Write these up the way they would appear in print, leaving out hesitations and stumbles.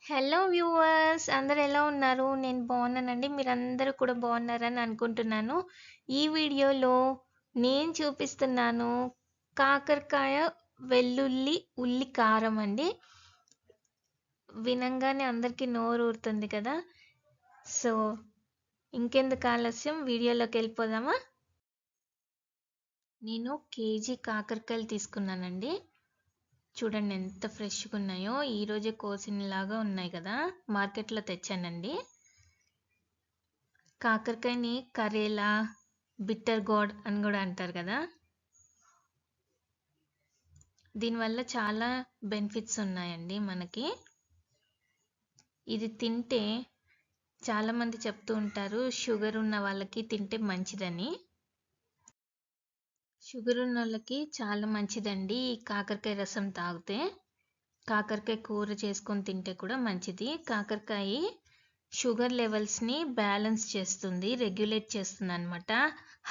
Hello viewers, అందరూ ఎలా ఉన్నారు? నేను బాగున్నానండి. మీరందరూ కూడా బాగున్నారని అనుకుంటున్నాను. ఈ వీడియోలో నేను చూపిస్తున్నాను కాకరకాయ వెల్లుల్లి ఉల్లి కారం అండి. వినంగానే అందరికీ నోరు ఊరుతుంది కదా. సో ఇంకెందుకు ఆలస్యం, వీడియోలోకి వెళ్ళిపోదామా? నేను కేజీ కాకరకాయలు తీసుకున్నానండి. చూడండి ఎంత ఫ్రెష్గా ఉన్నాయో, ఈరోజే కోసినలాగా ఉన్నాయి కదా. మార్కెట్లో తెచ్చానండి. కాకరకాయని కరేలా, బిట్టర్ గాడ్ అని కూడా అంటారు కదా. దీనివల్ల చాలా బెనిఫిట్స్ ఉన్నాయండి మనకి. ఇది తింటే చాలామంది చెప్తూ ఉంటారు షుగర్ ఉన్న వాళ్ళకి తింటే మంచిదని. షుగర్ ఉన్న వాళ్ళకి చాలా మంచిదండి ఈ కాకరకాయ రసం తాగితే. కాకరకాయ కూర చేసుకొని తింటే కూడా మంచిది. కాకరకాయ షుగర్ లెవెల్స్ని బ్యాలెన్స్ చేస్తుంది, రెగ్యులేట్ చేస్తుంది అనమాట.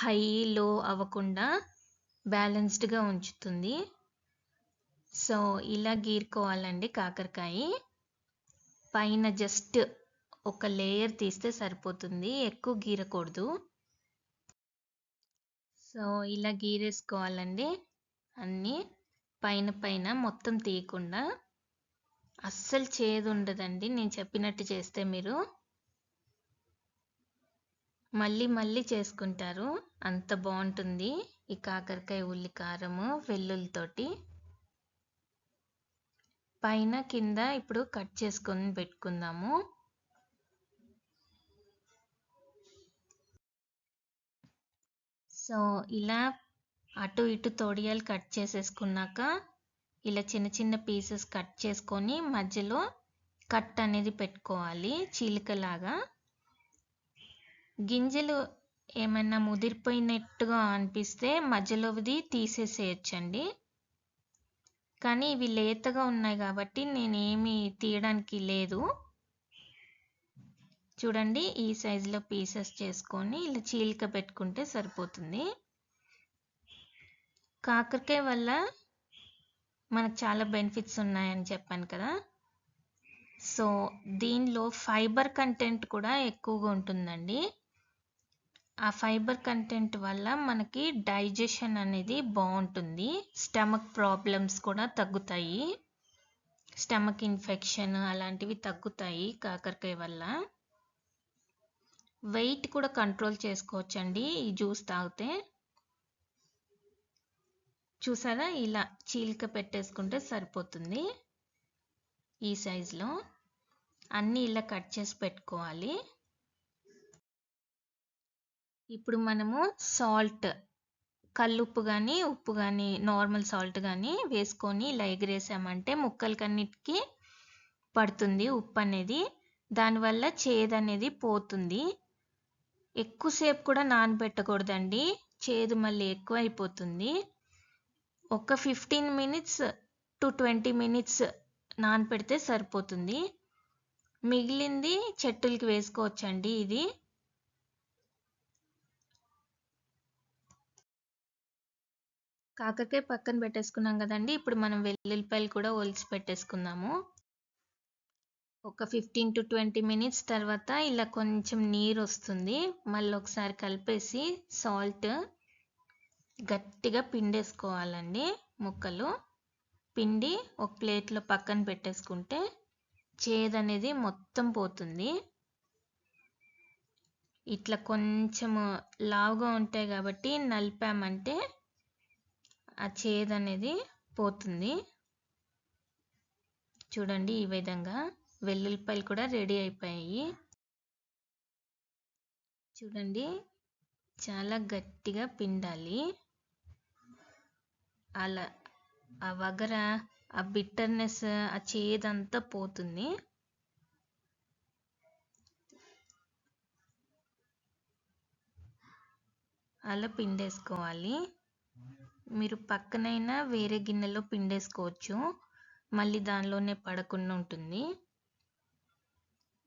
హై లో అవ్వకుండా బ్యాలెన్స్డ్గా ఉంచుతుంది. సో ఇలా గీరుకోవాలండి కాకరకాయ. పైన జస్ట్ ఒక లేయర్ తీస్తే సరిపోతుంది, ఎక్కువ గీరకూడదు. సో ఇలా గీరేసుకోవాలండి అన్నీ, పైన పైన మొత్తం తీయకుండా. అస్సలు చేదు ఉండదండి నేను చెప్పినట్టు చేస్తే. మీరు మళ్ళీ మళ్ళీ చేసుకుంటారు, అంత బాగుంటుంది ఈ కాకరకాయ ఉల్లి కారము వెల్లుల్లితోటి. పైన కింద ఇప్పుడు కట్ చేసుకొని పెట్టుకుందాము. సో ఇలా అటు ఇటు తొడియాలు కట్ చేసేసుకున్నాక ఇలా చిన్న చిన్న పీసెస్ కట్ చేసుకొని మధ్యలో కట్ అనేది పెట్టుకోవాలి చీలికలాగా. గింజలు ఏమైనా ముదిరిపోయినట్టుగా అనిపిస్తే మధ్యలోది తీసేసేయచ్చండి. కానీ ఇవి లేతగా ఉన్నాయి కాబట్టి నేనేమి తీయడానికి లేదు. చూడండి ఈ సైజులో పీసెస్ చేసుకొని ఇలా చీలిక పెట్టుకుంటే సరిపోతుంది. కాకరకాయ వల్ల మనకు చాలా బెనిఫిట్స్ ఉన్నాయని చెప్పాను కదా. సో దీనిలో ఫైబర్ కంటెంట్ కూడా ఎక్కువగా ఉంటుందండి. ఆ ఫైబర్ కంటెంట్ వల్ల మనకి డైజెషన్ అనేది బాగుంటుంది, స్టమక్ ప్రాబ్లమ్స్ కూడా తగ్గుతాయి, స్టమక్ ఇన్ఫెక్షన్ అలాంటివి తగ్గుతాయి కాకరకాయ వల్ల. వెయిట్ కూడా కంట్రోల్ చేసుకోవచ్చండి ఈ జ్యూస్ తాగితే. చూసారా, ఇలా చీలిక పెట్టేసుకుంటే సరిపోతుంది. ఈ సైజులో అన్నీ ఇలా కట్ చేసి పెట్టుకోవాలి. ఇప్పుడు మనము సాల్ట్, కల్లుప్పు కానీ ఉప్పు కానీ నార్మల్ సాల్ట్ కానీ వేసుకొని ఇలా ఎగిరేసామంటే ముక్కలకన్నిటికీ పడుతుంది ఉప్పు అనేది. దానివల్ల చేదు అనేది పోతుంది. ఎక్కువసేపు కూడా నానబెట్టకూడదండి, చేదు మళ్ళీ ఎక్కువ అయిపోతుంది. ఒక 15 minutes to 20 minutes నానపెడితే సరిపోతుంది. మిగిలింది చెట్టులకి వేసుకోవచ్చండి. ఇది కాకరకాయ పక్కన పెట్టేసుకున్నాం కదండి. ఇప్పుడు మనం వెల్లుల్లిపాయలు కూడా ఒలిచి పెట్టేసుకుందాము. ఒక 15 to 20 minutes తర్వాత ఇలా కొంచెం నీరు వస్తుంది. మళ్ళీ ఒకసారి కలిపేసి సాల్ట్ గట్టిగా పిండేసుకోవాలండి. ముక్కలు పిండి ఒక ప్లేట్లో పక్కన పెట్టేసుకుంటే చేదు అనేది మొత్తం పోతుంది. ఇట్లా కొంచెం లావుగా ఉంటాయి కాబట్టి నలిపామంటే ఆ చేదు అనేది పోతుంది. చూడండి ఈ విధంగా వెల్లుల్లిపాయలు కూడా రెడీ అయిపోయాయి. చూడండి చాలా గట్టిగా పిండాలి. అలా ఆ వగర, ఆ బిట్టర్నెస్, ఆ చేదంతా పోతుంది. అలా పిండేసుకోవాలి. మీరు పక్కనైనా వేరే గిన్నెలో పిండేసుకోవచ్చు, మళ్ళీ దానిలోనే పడకుండా ఉంటుంది.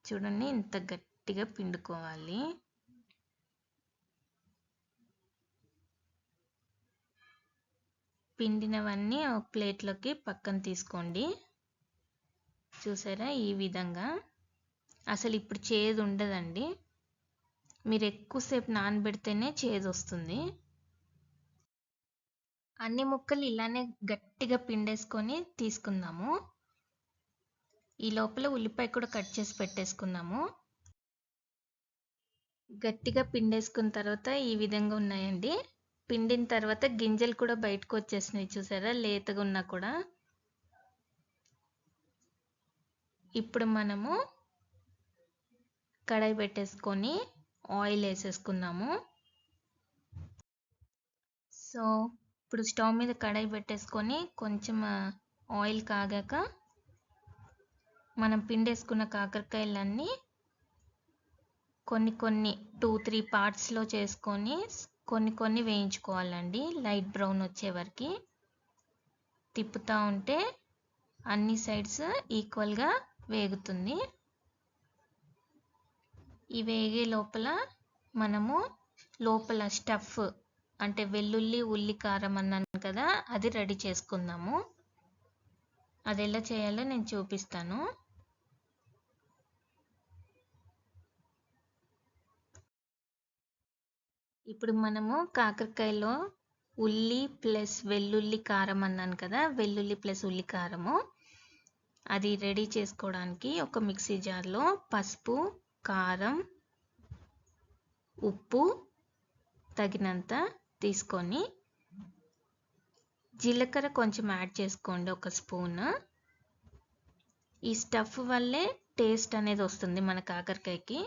చూడండి ఇంత గట్టిగా పిండుకోవాలి. పిండినవన్నీ ఒక ప్లేట్లోకి పక్కన తీసుకోండి. చూసారా ఈ విధంగా. అసలు ఇప్పుడు చేదు ఉండదండి. మీరు ఎక్కువసేపు నానబెడితేనే చేదు వస్తుంది. అన్ని ముక్కలు ఇలానే గట్టిగా పిండేసుకొని తీసుకుందాము. ఈ లోపల ఉల్లిపాయ కూడా కట్ చేసి పెట్టేసుకుందాము. గట్టిగా పిండేసుకున్న తర్వాత ఈ విధంగా ఉన్నాయండి. పిండిన తర్వాత గింజలు కూడా బయటకు వచ్చేసినాయి చూసారా, లేతగా ఉన్నా కూడా. ఇప్పుడు మనము కడాయి పెట్టేసుకొని ఆయిల్ వేసేసుకుందాము. సో ఇప్పుడు స్టవ్ మీద కడాయి పెట్టేసుకొని కొంచెం ఆయిల్ కాగాక మనం పిండేసుకున్న కాకరకాయలన్నీ కొన్ని 2-3 పార్ట్స్లో చేసుకొని కొన్ని వేయించుకోవాలండి. లైట్ బ్రౌన్ వచ్చే వరకు తిప్పుతూ ఉంటే అన్ని సైడ్స్ ఈక్వల్గా వేగుతుంది. ఈ వేగే లోపల మనము లోపల స్టఫ్ అంటే వెల్లుల్లి ఉల్లి కారం అన్నాను కదా, అది రెడీ చేసుకుందాము. అది ఎలా చేయాలో నేను చూపిస్తాను. ఇప్పుడు మనము కాకరకాయలో ఉల్లి ప్లస్ వెల్లుల్లి కారం అన్నాను కదా, వెల్లుల్లి ప్లస్ ఉల్లి కారము అది రెడీ చేసుకోవడానికి ఒక మిక్సీ జార్లో పసుపు, కారం, ఉప్పు తగినంత తీసుకొని జీలకర్ర కొంచెం యాడ్ చేసుకోండి, ఒక స్పూన్. ఈ స్టఫ్ వల్లే టేస్ట్ అనేది వస్తుంది మన కాకరకాయకి.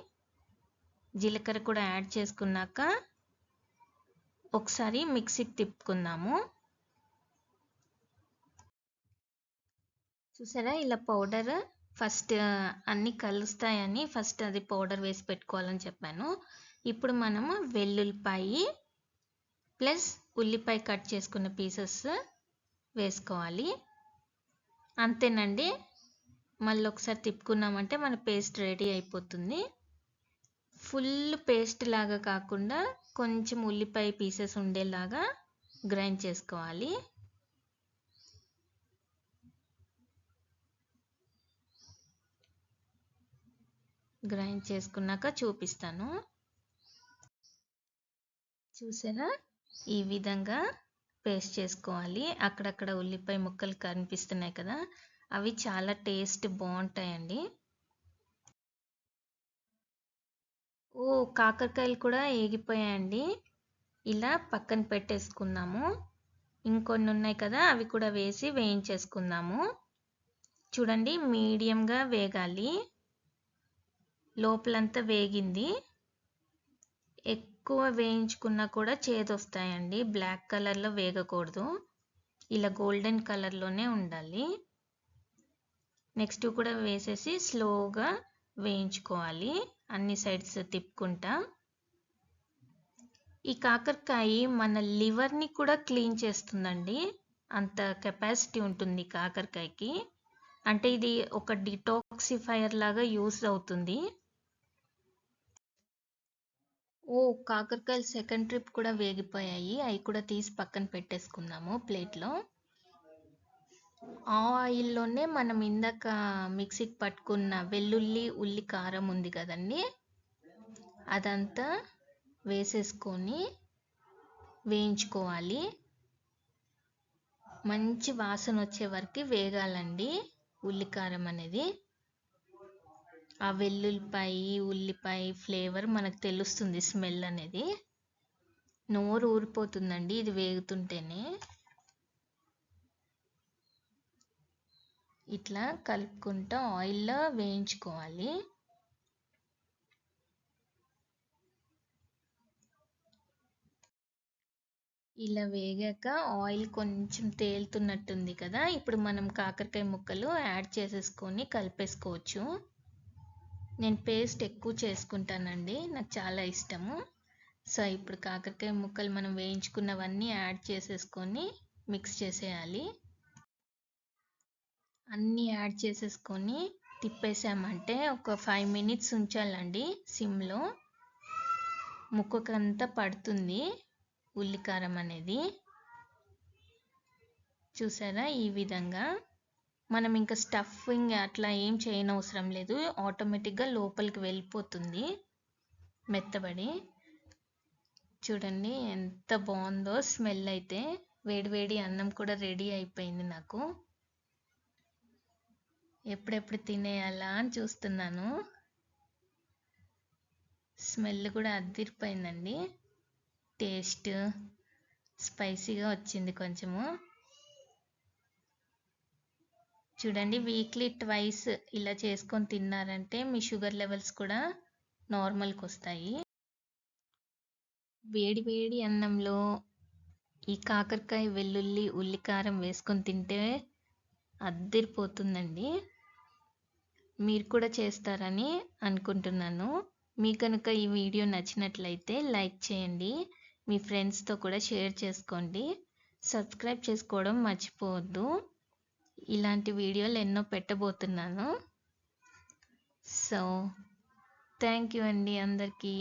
జీలకర్ర కూడా యాడ్ చేసుకున్నాక ఒకసారి మిక్సీకి తిప్పుకుందాము. చూసారా ఇలా పౌడర్ ఫస్ట్ అన్నీ కలుస్తాయని ఫస్ట్ అది పౌడర్ వేసి పెట్టుకోవాలని చెప్పాను. ఇప్పుడు మనము వెల్లుల్లిపాయి ప్లస్ ఉల్లిపాయ కట్ చేసుకున్న పీసెస్ వేసుకోవాలి. అంతేనండి. మళ్ళీ ఒకసారి తిప్పుకున్నామంటే మన పేస్ట్ రెడీ అయిపోతుంది. ఫుల్ పేస్ట్ లాగా కాకుండా కొంచెం ఉల్లిపాయ పీసెస్ ఉండేలాగా గ్రైండ్ చేసుకోవాలి. గ్రైండ్ చేసుకున్నాక చూపిస్తాను. చూసారా ఈ విధంగా పేస్ట్ చేసుకోవాలి. అక్కడక్కడ ఉల్లిపాయ ముక్కలు కనిపిస్తున్నాయి కదా, అవి చాలా టేస్ట్ బాగుంటాయండి. కాకరకాయలు కూడా ఏగిపోయాయండి. ఇలా పక్కన పెట్టేసుకుందాము. ఇంకొన్ని ఉన్నాయి కదా, అవి కూడా వేసి వేయించేసుకుందాము. చూడండి మీడియంగా వేగాలి. లోపలంతా వేగింది. ఎక్కువ వేయించుకున్నా కూడా చేదొస్తాయండి. బ్లాక్ కలర్లో వేగకూడదు, ఇలా గోల్డెన్ కలర్లోనే ఉండాలి. నెక్స్ట్ కూడా వేసేసి స్లోగా వేయించుకోవాలి, అన్ని సైడ్స్ తిప్పుకుంటా. ఈ కాకరకాయ మన లివర్ని కూడా క్లీన్ చేస్తుందండి. అంత కెపాసిటీ ఉంటుంది కాకరకాయకి. అంటే ఇది ఒక డిటాక్సిఫైయర్ లాగా యూస్ అవుతుంది. కాకరకాయలు సెకండ్ ట్రిప్ కూడా వేగిపోయాయి. అవి కూడా తీసి పక్కన పెట్టేసుకుందాము ప్లేట్లో. ఆ ఆయిల్లోనే మనం ఇందాక మిక్సీకి పట్టుకున్న వెల్లుల్లి ఉల్లి కారం ఉంది కదండి, అదంతా వేసేసుకొని వేయించుకోవాలి. మంచి వాసన వచ్చే వరకు వేగాలండి ఉల్లికారం అనేది. ఆ వెల్లుల్లిపాయ ఉల్లిపాయ ఫ్లేవర్ మనకు తెలుస్తుంది, స్మెల్ అనేది. నోరు ఊరిపోతుందండి ఇది వేగుతుంటేనే. ఇట్లా కలుపుకుంటూ ఆయిల్లో వేయించుకోవాలి. ఇలా వేగాక ఆయిల్ కొంచెం తేలుతున్నట్టుంది కదా, ఇప్పుడు మనం కాకరకాయ ముక్కలు యాడ్ చేసేసుకొని కలిపేసుకోవచ్చు. నేను పేస్ట్ ఎక్కువ చేసుకుంటానండి, నాకు చాలా ఇష్టము. సో ఇప్పుడు కాకరకాయ ముక్కలు మనం వేయించుకున్నవన్నీ యాడ్ చేసేసుకొని మిక్స్ చేసేయాలి. అన్నీ యాడ్ చేసేసుకొని తిప్పేసామంటే ఒక 5 మినిట్స్ ఉంచాలండి సిమ్లో. ముక్కకంతా పడుతుంది ఉల్లికారం అనేది. చూసారా ఈ విధంగా మనం ఇంకా స్టఫింగ్ అట్లా ఏం చేయనవసరం లేదు, ఆటోమేటిక్గా లోపలికి వెళ్ళిపోతుంది మెత్తబడి. చూడండి ఎంత బాగుందో స్మెల్ అయితే. వేడివేడి అన్నం కూడా రెడీ అయిపోయింది నాకు. ఎప్పుడెప్పుడు తినేయాలా అని చూస్తున్నాను. స్మెల్ కూడా అదిరిపోయిందండి. టేస్ట్ స్పైసీగా వచ్చింది కొంచెము. చూడండి, వీక్లీ ట్వైస్ ఇలా చేసుకొని తిన్నారంటే మీ షుగర్ లెవెల్స్ కూడా నార్మల్కి వస్తాయి. వేడి వేడి అన్నంలో ఈ కాకరకాయ, వెల్లుల్లి, ఉల్లికారం వేసుకొని తింటే అద్దిరిపోతుందండి. మీరు కూడా చేస్తారని అనుకుంటున్నాను. మీకు కనుక ఈ వీడియో నచ్చినట్లయితే లైక్ చేయండి, మీ ఫ్రెండ్స్తో కూడా షేర్ చేసుకోండి, సబ్స్క్రైబ్ చేసుకోవడం మర్చిపోవద్దు. ఇలాంటి వీడియోలు ఎన్నో పెట్టబోతున్నాను. సో థ్యాంక్ యూ అండి అందరికీ.